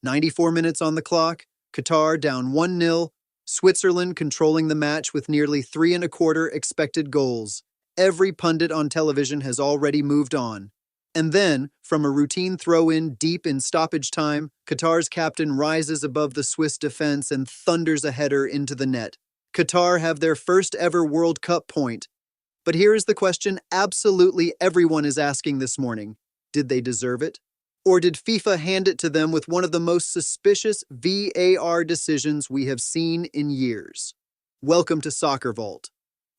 94 minutes on the clock, Qatar down 1-0, Switzerland controlling the match with nearly 3.25 expected goals. Every pundit on television has already moved on. And then, from a routine throw-in deep in stoppage time, Qatar's captain rises above the Swiss defense and thunders a header into the net. Qatar have their first ever World Cup point. But here is the question absolutely everyone is asking this morning. Did they deserve it? Or did FIFA hand it to them with one of the most suspicious VAR decisions we have seen in years? Welcome to SoccerVault.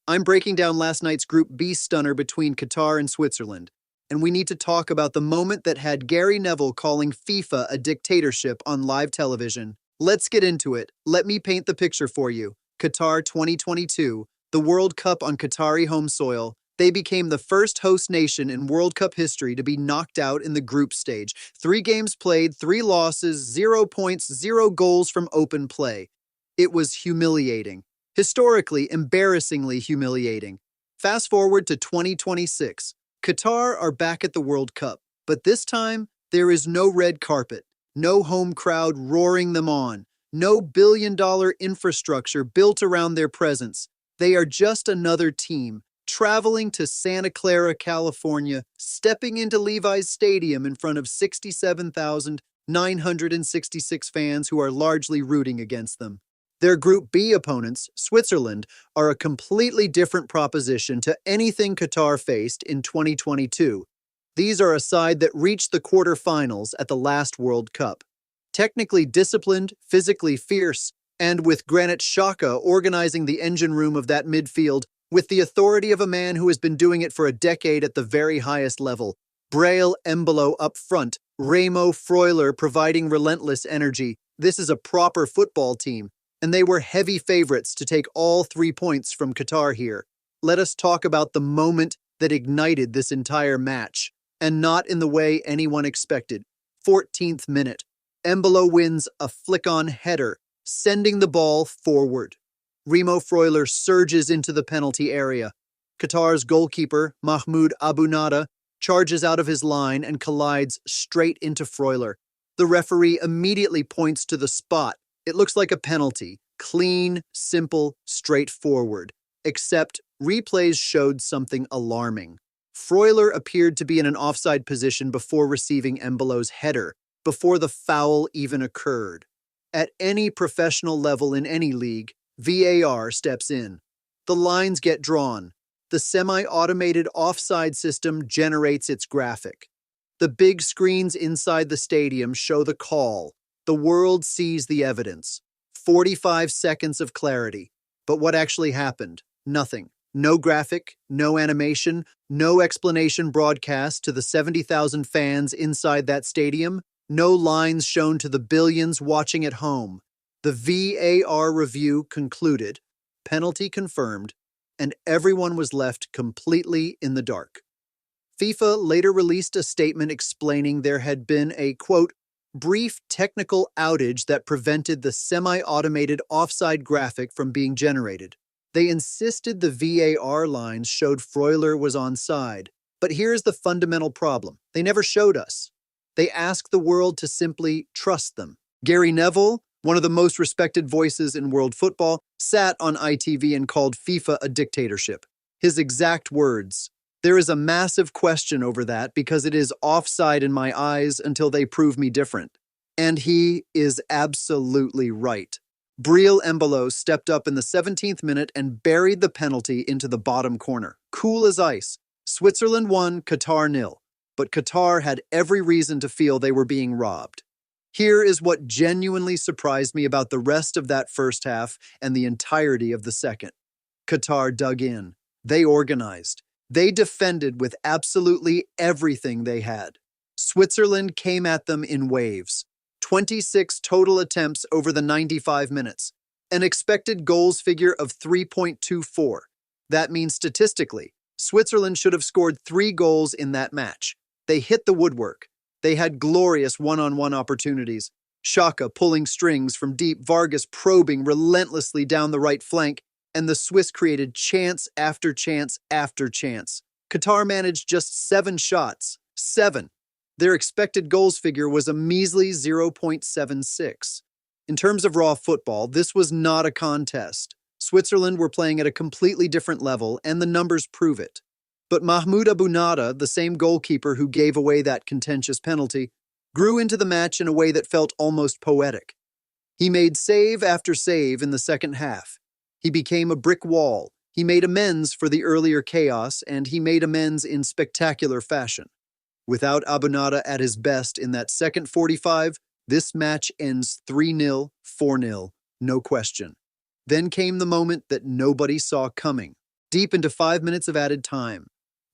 I'm breaking down last night's Group B stunner between Qatar and Switzerland, and we need to talk about the moment that had Gary Neville calling FIFA a dictatorship on live television. Let's get into it. Let me paint the picture for you. Qatar 2022, the World Cup on Qatari home soil. They became the first host nation in World Cup history to be knocked out in the group stage. 3 games played, 3 losses, 0 points, 0 goals from open play. It was humiliating. Historically, embarrassingly humiliating. Fast forward to 2026. Qatar are back at the World Cup, but this time, there is no red carpet, no home crowd roaring them on, no billion-dollar infrastructure built around their presence. They are just another team, traveling to Santa Clara, California, stepping into Levi's stadium in front of 67,966 fans who are largely rooting against them. Their Group B opponents, Switzerland, are a completely different proposition to anything Qatar faced in 2022. These are a side that reached the quarterfinals at the last World Cup. Technically disciplined, physically fierce, and with Granit Xhaka organizing the engine room of that midfield, with the authority of a man who has been doing it for a decade at the very highest level. Boualem Khoukhi up front, Remo Freuler providing relentless energy. This is a proper football team, and they were heavy favorites to take all 3 points from Qatar here. Let us talk about the moment that ignited this entire match, and not in the way anyone expected. 14th minute. Khoukhi wins a flick-on header, sending the ball forward. Remo Freuler surges into the penalty area. Qatar's goalkeeper, Mahmoud Abunada, charges out of his line and collides straight into Freuler. The referee immediately points to the spot. It looks like a penalty. Clean, simple, straightforward. Except replays showed something alarming. Freuler appeared to be in an offside position before receiving Khoukhi's header, before the foul even occurred. At any professional level in any league, VAR steps in. The lines get drawn. The semi-automated offside system generates its graphic. The big screens inside the stadium show the call. The world sees the evidence. 45 seconds of clarity. But what actually happened? Nothing. No graphic, no animation, no explanation broadcast to the 70,000 fans inside that stadium, no lines shown to the billions watching at home. The VAR review concluded, penalty confirmed, and everyone was left completely in the dark. FIFA later released a statement explaining there had been a, quote, brief technical outage that prevented the semi-automated offside graphic from being generated. They insisted the VAR lines showed Freuler was onside. But here's the fundamental problem. They never showed us. They asked the world to simply trust them. Gary Neville, one of the most respected voices in world football, sat on ITV and called FIFA a dictatorship. His exact words. There is a massive question over that because it is offside in my eyes until they prove me different. And he is absolutely right. Boualem Khoukhi stepped up in the 17th minute and buried the penalty into the bottom corner. Cool as ice. Switzerland won, Qatar 0. But Qatar had every reason to feel they were being robbed. Here is what genuinely surprised me about the rest of that first half and the entirety of the second. Qatar dug in. They organized. They defended with absolutely everything they had. Switzerland came at them in waves. 26 total attempts over the 95 minutes. An expected goals figure of 3.24. That means statistically, Switzerland should have scored 3 goals in that match. They hit the woodwork. They had glorious one-on-one opportunities. Xhaka pulling strings from deep, Vargas probing relentlessly down the right flank, and the Swiss created chance after chance after chance. Qatar managed just 7 shots. 7. Their expected goals figure was a measly 0.76. In terms of raw football, this was not a contest. Switzerland were playing at a completely different level, and the numbers prove it. But Mahmoud Abunada, the same goalkeeper who gave away that contentious penalty, grew into the match in a way that felt almost poetic. He made save after save in the second half. He became a brick wall. He made amends for the earlier chaos, and he made amends in spectacular fashion. Without Abunada at his best in that second 45, this match ends 3-0, 4-0, no question. Then came the moment that nobody saw coming. Deep into 5 minutes of added time,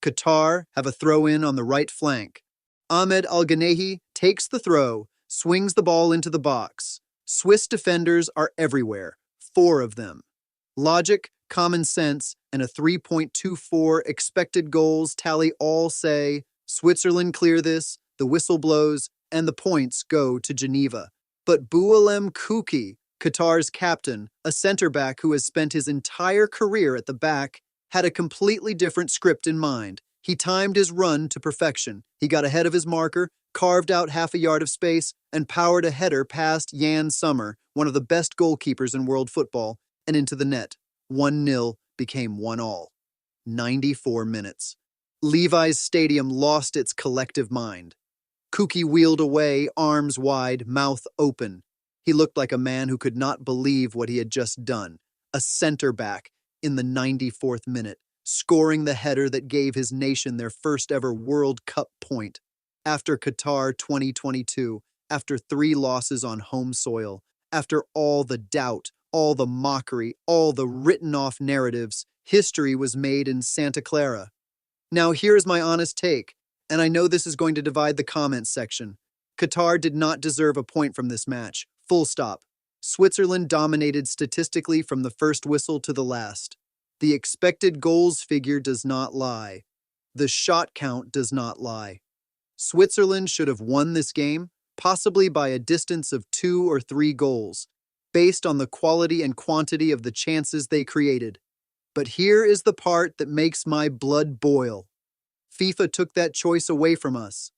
Qatar have a throw-in on the right flank. Ahmed Al-Ghanehi takes the throw, swings the ball into the box. Swiss defenders are everywhere, 4 of them. Logic, common sense, and a 3.24 expected goals tally all say, Switzerland clear this, the whistle blows, and the points go to Geneva. But Boualem Khoukhi, Qatar's captain, a center-back who has spent his entire career at the back, had a completely different script in mind. He timed his run to perfection. He got ahead of his marker, carved out half a yard of space, and powered a header past Jan Sommer, one of the best goalkeepers in world football, and into the net. 1-0 became 1-1. 94 minutes. Levi's stadium lost its collective mind. Khoukhi wheeled away, arms wide, mouth open. He looked like a man who could not believe what he had just done. A center-back in the 94th minute, scoring the header that gave his nation their first ever World Cup point. After Qatar 2022, after 3 losses on home soil, after all the doubt, all the mockery, all the written-off narratives, history was made in Santa Clara. Now here's my honest take, and I know this is going to divide the comments section. Qatar did not deserve a point from this match. Full stop. Switzerland dominated statistically from the first whistle to the last. The expected goals figure does not lie. The shot count does not lie. Switzerland should have won this game, possibly by a distance of 2 or 3 goals, based on the quality and quantity of the chances they created. But here is the part that makes my blood boil. FIFA took that choice away from us.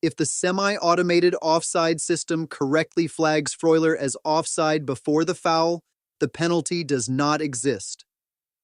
If the semi-automated offside system correctly flags Freuler as offside before the foul, the penalty does not exist.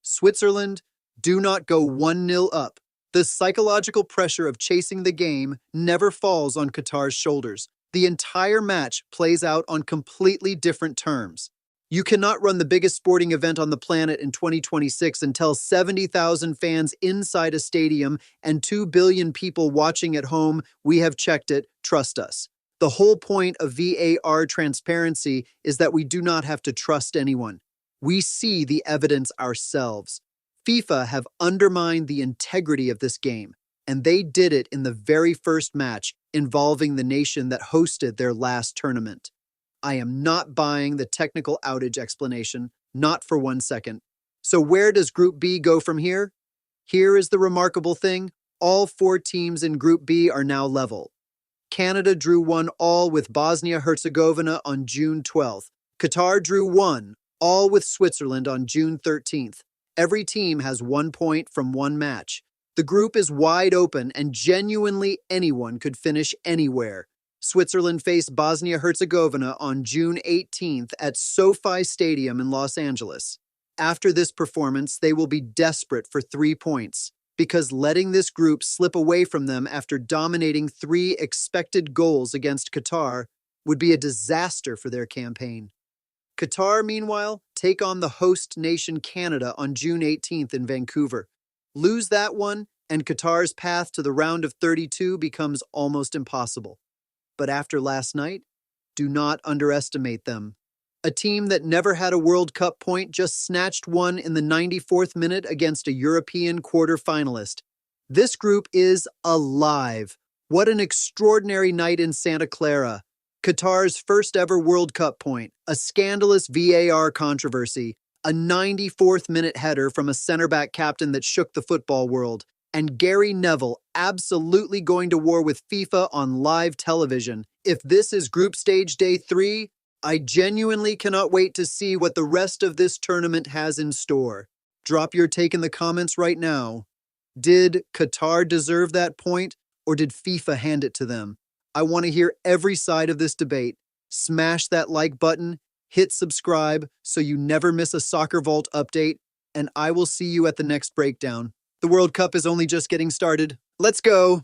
Switzerland, do not go 1-0 up. The psychological pressure of chasing the game never falls on Qatar's shoulders. The entire match plays out on completely different terms. You cannot run the biggest sporting event on the planet in 2026 and tell 70,000 fans inside a stadium and 2 billion people watching at home, we have checked it, trust us. The whole point of VAR transparency is that we do not have to trust anyone. We see the evidence ourselves. FIFA have undermined the integrity of this game, and they did it in the very first match involving the nation that hosted their last tournament. I am not buying the technical outage explanation, not for 1 second. So where does Group B go from here? Here is the remarkable thing. All 4 teams in Group B are now level. Canada drew 1-1 with Bosnia-Herzegovina on June 12th. Qatar drew 1-1 with Switzerland on June 13th. Every team has 1 point from 1 match. The group is wide open and genuinely anyone could finish anywhere. Switzerland faced Bosnia-Herzegovina on June 18th at SoFi Stadium in Los Angeles. After this performance, they will be desperate for 3 points, because letting this group slip away from them after dominating 3 expected goals against Qatar would be a disaster for their campaign. Qatar, meanwhile, take on the host nation Canada on June 18th in Vancouver. Lose that one, and Qatar's path to the round of 32 becomes almost impossible. But after last night, do not underestimate them. A team that never had a World Cup point just snatched one in the 94th minute against a European quarter-finalist. This group is alive. What an extraordinary night in Santa Clara. Qatar's first ever World Cup point, a scandalous VAR controversy, a 94th minute header from a center-back captain that shook the football world, and Gary Neville absolutely going to war with FIFA on live television. If this is Group Stage Day 3, I genuinely cannot wait to see what the rest of this tournament has in store. Drop your take in the comments right now. Did Qatar deserve that point, or did FIFA hand it to them? I want to hear every side of this debate. Smash that like button, hit subscribe so you never miss a SoccerVault update, and I will see you at the next breakdown. The World Cup is only just getting started. Let's go!